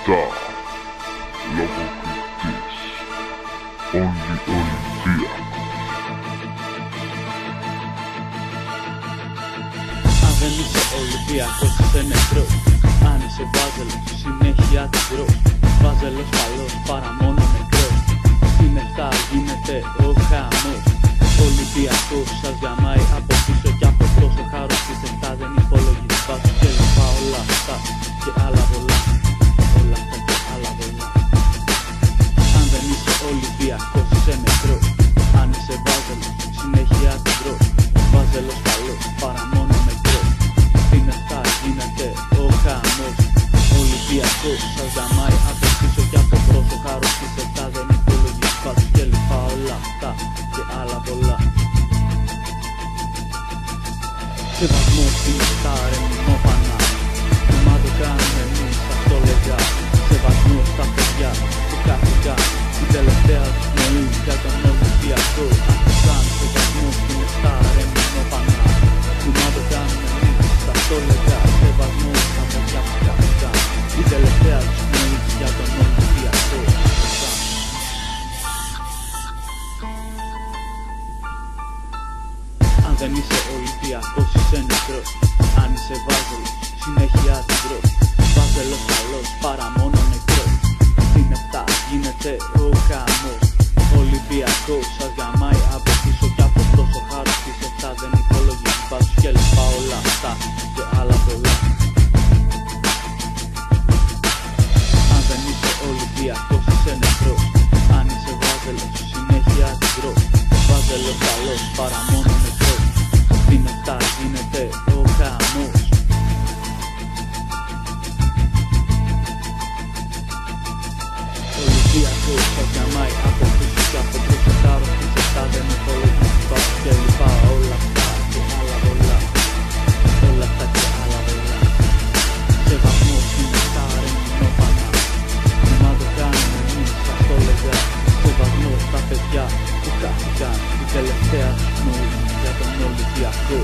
Λεπτά λογοκριτής. Όλοι Ολυμπιακός. Αν δεν είσαι Ολυμπιακός είσαι νεκρός. Αν είσαι βάζελος συνέχεια τυγρός. Βάζελος καλός παρά μόνο νεκρός. Στην 7 γίνεται ο χαμός. Ολυμπιακός σας γαμάει από πίσω κι από μπρος. Ο χάρος της 7 δεν υπολογίζει βάζος και λοιπά. Όλα αυτά και άλλα πολλά. Όλα αυτά και άλλα πολλά. Αν δεν είσαι Ολυμπιακός είσαι νεκρός. Αν είσαι βάζελος συνέχεια τυγρός. Βάζελος καλός παρά μόνο νεκρός. Στην 7 γίνεται ο χαμός. Ολυμπιακός σας γαμάει από πίσω κι από μπρος. Ο χάρος της 7 δεν υπολογίζει βάζος και λοιπά. Όλα αυτά και άλλα πολλά. Σεβασμός στην 7 ρε μηνόφανα. Μα το κάνουμε εμείς σας το λέγα. Σεβασμός στα παιδιά που κάθηκαν. Η τελευταία τους πνοή για τον Ολυμπιακό. Άκουσαν σεβασμός στην 7 ρε μηνόφανα. Μα το κάνουμε εμείς σας το λέγα. Σεβασμός στα παιδιά που κάθηκαν. Η τελευταία τους πνοή για τον Ολυμπιακό. Αν δεν είσαι Ολυμπιακός είσαι νεκρός. Αν είσαι βάζελος συνέχεια τυγρός. Βάζελος καλός παρά μόνο νεκρός. Στην 7 γίνεται ο χαμός. Ολυμπιακός σας γαμάει από πίσω κι από μπρος. Ο χάρος της 7 δεν υπολογίζει βάζος και λοιπά. Όλα αυτά και άλλα πολλά. Αν δεν είσαι Ολυμπιακός είσαι νεκρός. Αν είσαι βάζελος συνέχεια τυγρός. Βάζελος καλός παρά μόνο νεκρός. Στην 7 γίνεται ο χαμός. Ολυμπιακός σας γαμάει από πίσω κι από μπρος. Ο χάρος της 7 δεν υπολογίζει βάζος και λοιπά. Όλα αυτά και άλλα πολλά. Όλα αυτά και άλλα πολλά. Σεβασμός στην 7 ρε μηνόφανα. Μα το κάνουμε εμείς σας το λέγα. Σεβασμός στα παιδιά που κάθηκαν. Η τελευταία τους πνοή για τον Ολυμπιακό.